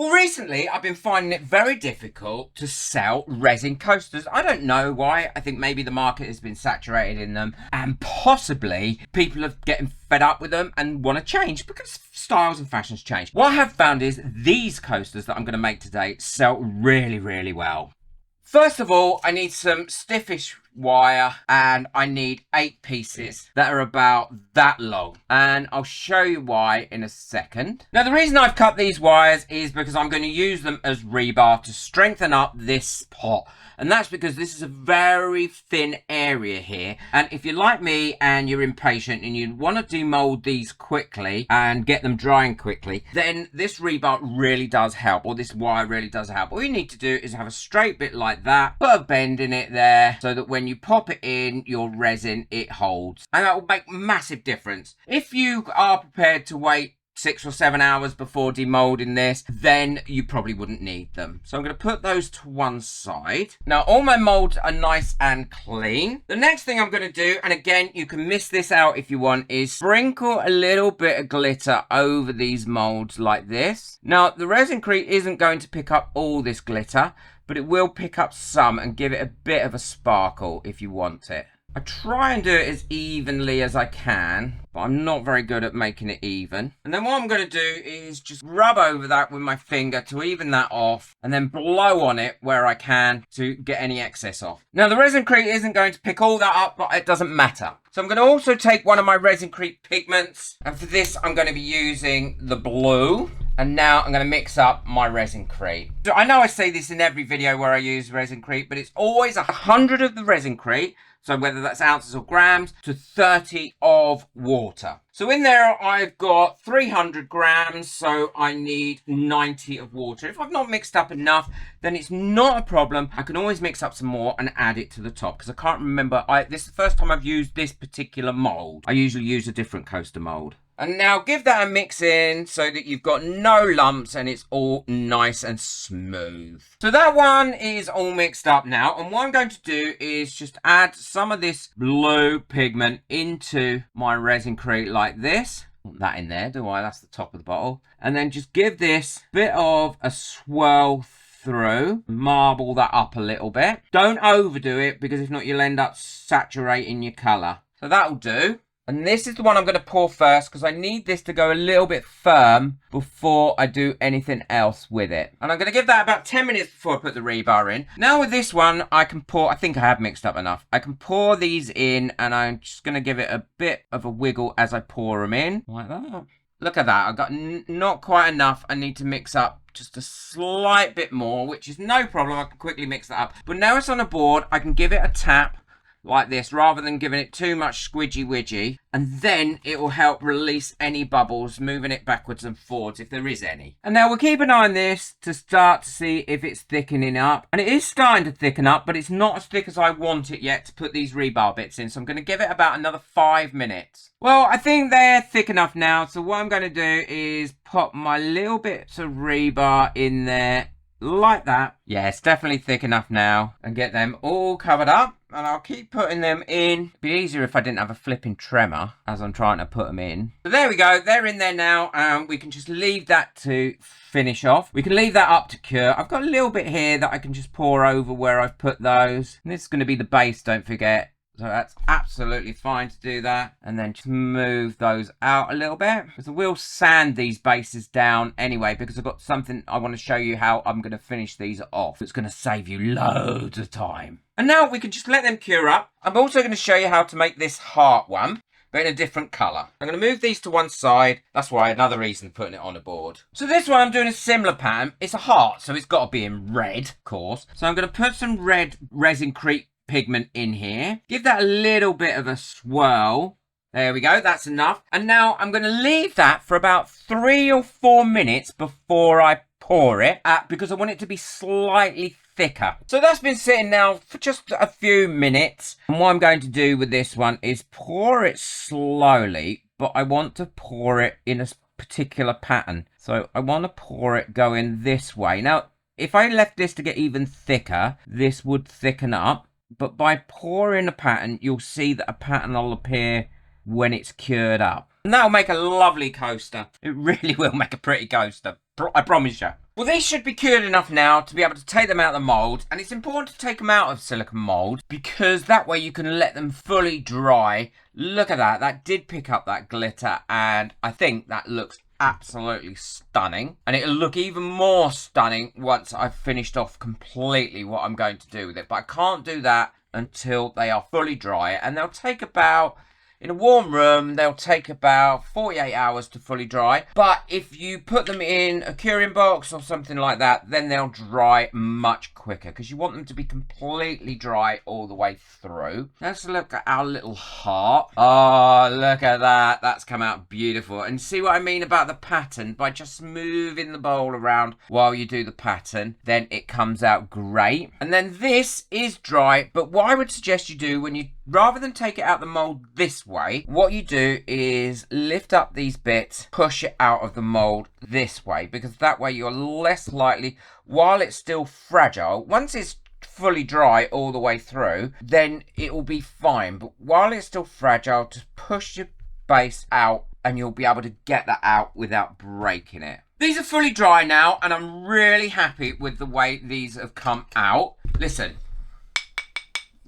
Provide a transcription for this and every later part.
Well, recently I've been finding it very difficult to sell resin coasters. I don't know why. I think maybe the market has been saturated in them and possibly people are getting fed up with them and want to change because styles and fashions change. What I have found is these coasters that I'm going to make today sell really, really well. First of all, I need some stiffish wire and I need 8 pieces that are about that long, and I'll show you why in a second. Now, the reason I've cut these wires is because I'm going to use them as rebar to strengthen up this pot, and that's because this is a very thin area here, and if you're like me and you're impatient and you want to demold these quickly and get them drying quickly, then this rebar really does help, or this wire really does help. All you need to do is have a straight bit like that, put a bend in it there so that when you pop it in your resin it holds, and that will make massive difference. If you are prepared to wait 6 or 7 hours before demolding this, then you probably wouldn't need them. So I'm going to put those to one side. Now all my molds are nice and clean. The next thing I'm going to do, and again you can miss this out if you want, is sprinkle a little bit of glitter over these molds like this. Now the ResinCrete isn't going to pick up all this glitter, but it will pick up some and give it a bit of a sparkle if you want it. I try and do it as evenly as I can, but I'm not very good at making it even. And then what I'm going to do is just rub over that with my finger to even that off, and then blow on it where I can to get any excess off. Now the ResinCrete isn't going to pick all that up, but it doesn't matter. So I'm going to also take one of my ResinCrete pigments, and for this I'm going to be using the blue. And now I'm going to mix up my ResinCrete. So I know I say this in every video where I use ResinCrete, but it's always 100 of the ResinCrete, so whether that's ounces or grams, to 30 of water. So in there I've got 300 grams, so I need 90 of water. If I've not mixed up enough, then it's not a problem. I can always mix up some more and add it to the top, because I can't remember, this is the first time I've used this particular mold. I usually use a different coaster mold. And now give that a mix in so that you've got no lumps and it's all nice and smooth. So that one is all mixed up now. And what I'm going to do is just add some of this blue pigment into my ResinCrete like this. Put that in there, do I? That's the top of the bottle. And then just give this bit of a swirl through, marble that up a little bit. Don't overdo it, because if not you'll end up saturating your colour. So that'll do. And this is the one I'm going to pour first, because I need this to go a little bit firm before I do anything else with it. And I'm going to give that about 10 minutes before I put the rebar in. Now with this one, I can pour, I think I have mixed up enough. I can pour these in, and I'm just going to give it a bit of a wiggle as I pour them in. Like that. Look at that. I've got not quite enough. I need to mix up just a slight bit more, which is no problem. I can quickly mix that up. But now it's on a board, I can give it a tap like this, rather than giving it too much squidgy widgy, and then it will help release any bubbles, moving it backwards and forwards if there is any. And now we'll keep an eye on this to start to see if it's thickening up, and it is starting to thicken up, but it's not as thick as I want it yet to put these rebar bits in, so I'm going to give it about another 5 minutes. Well, I think they're thick enough now, so what I'm going to do is pop my little bits of rebar in there like that. Yeah, it's definitely thick enough now, and get them all covered up. And I'll keep putting them in. It'd be easier if I didn't have a flipping tremor as I'm trying to put them in. So there we go. They're in there now. We can just leave that to finish off. We can leave that up to cure. I've got a little bit here that I can just pour over where I've put those. And this is going to be the base, don't forget. So that's absolutely fine to do that. And then just move those out a little bit. Because I will sand these bases down anyway, because I've got something I want to show you how I'm going to finish these off. It's going to save you loads of time. And now we can just let them cure up. I'm also going to show you how to make this heart one, but in a different colour. I'm going to move these to one side. That's why another reason putting it on a board. So this one I'm doing a similar pattern. It's a heart, so it's got to be in red, of course. So I'm going to put some red ResinCrete pigment in here. Give that a little bit of a swirl. There we go, that's enough. And now I'm going to leave that for about 3 or 4 minutes before I pour it, because I want it to be slightly thicker. So that's been sitting now for just a few minutes. And what I'm going to do with this one is pour it slowly, but I want to pour it in a particular pattern. So I want to pour it going this way. Now, if I left this to get even thicker, this would thicken up. But by pouring a pattern, you'll see that a pattern will appear when it's cured up. And that'll make a lovely coaster. It really will make a pretty coaster. I promise you. Well, these should be cured enough now to be able to take them out of the mould. And it's important to take them out of silicone mould because that way you can let them fully dry. Look at that. That did pick up that glitter. And I think that looks absolutely stunning. And it'll look even more stunning once I've finished off completely what I'm going to do with it. But I can't do that until they are fully dry. And they'll take about... in a warm room, they'll take about 48 hours to fully dry. But if you put them in a curing box or something like that, then they'll dry much quicker because you want them to be completely dry all the way through. Let's look at our little heart. Oh, look at that. That's come out beautiful. And see what I mean about the pattern? By just moving the bowl around while you do the pattern, then it comes out great. And then this is dry, but what I would suggest you do when you, rather than take it out the mold this way, what you do is lift up these bits, push it out of the mold this way, because that way you're less likely, while it's still fragile, once it's fully dry all the way through, then it will be fine. But while it's still fragile, just push your base out and you'll be able to get that out without breaking it. These are fully dry now and I'm really happy with the way these have come out. Listen.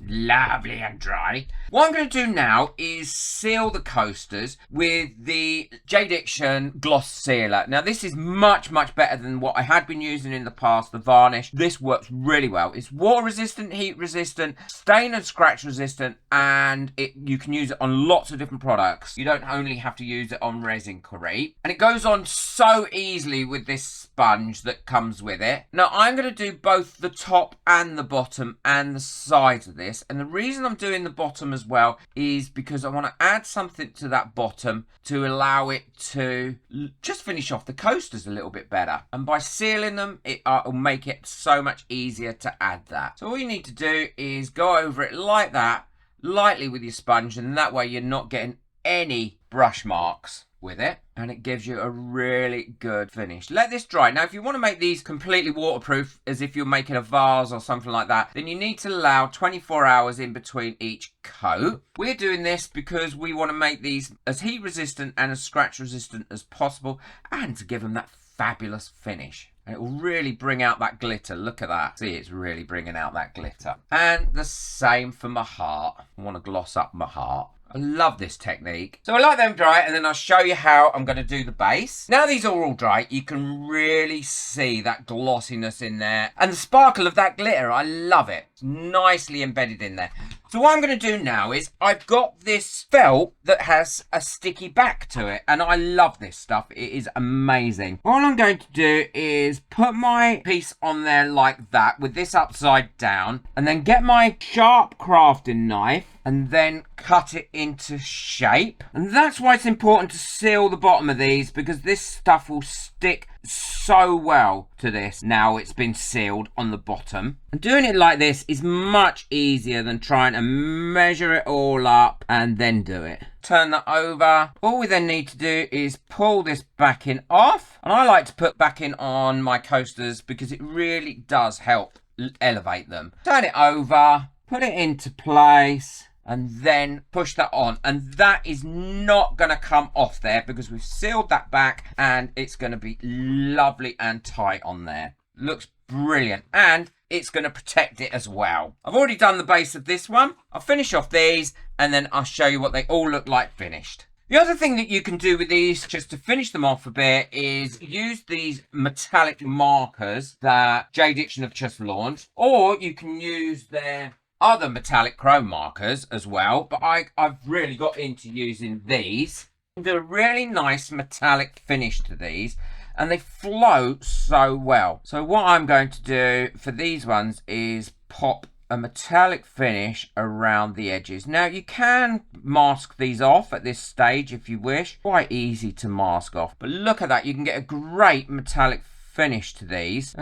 Lovely and dry. What I'm going to do now is seal the coasters with the J-Diction Gloss Sealer. Now this is much better than what I had been using in the past, the varnish. This works really well. It's water resistant, heat resistant, stain and scratch resistant, and you can use it on lots of different products. You don't only have to use it on ResinCrete. And it goes on so easily with this sponge that comes with it. Now I'm going to do both the top and the bottom and the sides of this. And the reason I'm doing the bottom as well is because I want to add something to that bottom to allow it to just finish off the coasters a little bit better. And by sealing them, it'll make it so much easier to add that. So all you need to do is go over it like that, lightly with your sponge, and that way you're not getting any brush marks with it, and it gives you a really good finish. Let this dry. Now if you want to make these completely waterproof, as if you're making a vase or something like that, then you need to allow 24 hours in between each coat. We're doing this because we want to make these as heat resistant and as scratch resistant as possible, and to give them that fabulous finish. And it will really bring out that glitter. Look at that. See, it's really bringing out that glitter. And the same for my heart. I want to gloss up my heart. I love this technique. So I like them dry, and then I'll show you how I'm going to do the base. Now these are all dry, you can really see that glossiness in there. And the sparkle of that glitter, I love it. It's nicely embedded in there. So what I'm going to do now is I've got this felt that has a sticky back to it. And I love this stuff. It is amazing. All I'm going to do is put my piece on there like that with this upside down. And then get my sharp crafting knife and then cut it into shape. And that's why it's important to seal the bottom of these, because this stuff will stick so well to this now it's been sealed on the bottom. And doing it like this is much easier than trying to measure it all up and then do it. Turn that over. All we then need to do is pull this backing off, and I like to put backing on my coasters because it really does help elevate them. Turn it over, put it into place, and then push that on, and that is not going to come off there because we've sealed that back, and it's going to be lovely and tight on there. Looks brilliant, and it's going to protect it as well. I've already done the base of this one. I'll finish off these, and then I'll show you what they all look like finished. The other thing that you can do with these, just to finish them off a bit, is use these metallic markers that J-Diction have just launched, or you can use their other metallic chrome markers as well, but I've really got into using these. They're a really nice metallic finish to these, and they flow so well. So what I'm going to do for these ones is pop a metallic finish around the edges. Now you can mask these off at this stage if you wish. Quite easy to mask off, but look at that. You can get a great metallic finish to these.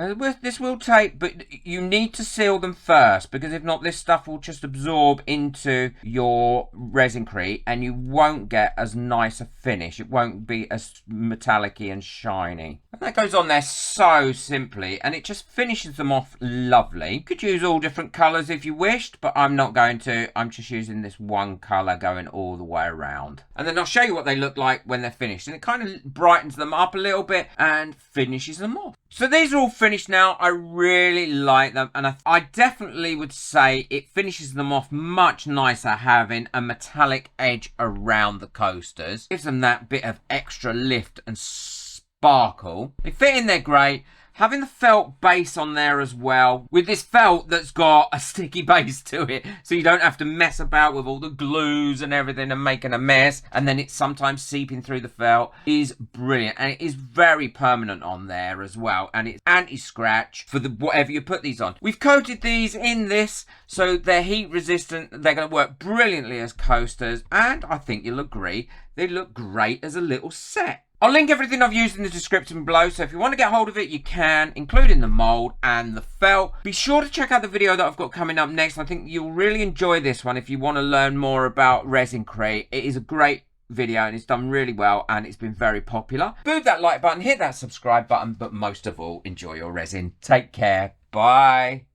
This will take, but you need to seal them first, because if not, this stuff will just absorb into your ResinCrete and you won't get as nice a finish. It won't be as metallic-y and shiny. And that goes on there so simply, and it just finishes them off lovely. You could use all different colours if you wished, but I'm not going to. I'm just using this one colour going all the way around. And then I'll show you what they look like when they're finished. And it kind of brightens them up a little bit and finishes them off. So these are all finished now. I really like them, and I definitely would say it finishes them off much nicer having a metallic edge around the coasters. Gives them that bit of extra lift and sparkle. They fit in there great. Having the felt base on there as well, with this felt that's got a sticky base to it, so you don't have to mess about with all the glues and everything and making a mess, and then it's sometimes seeping through the felt, is brilliant. And it is very permanent on there as well, and it's anti-scratch for whatever you put these on. We've coated these in this, so they're heat resistant. They're going to work brilliantly as coasters, and I think you'll agree, they look great as a little set. I'll link everything I've used in the description below, so if you want to get hold of it, you can, including the mould and the felt. Be sure to check out the video that I've got coming up next. I think you'll really enjoy this one if you want to learn more about ResinCrete. It is a great video and it's done really well and it's been very popular. Boot that like button, hit that subscribe button, but most of all, enjoy your resin. Take care. Bye.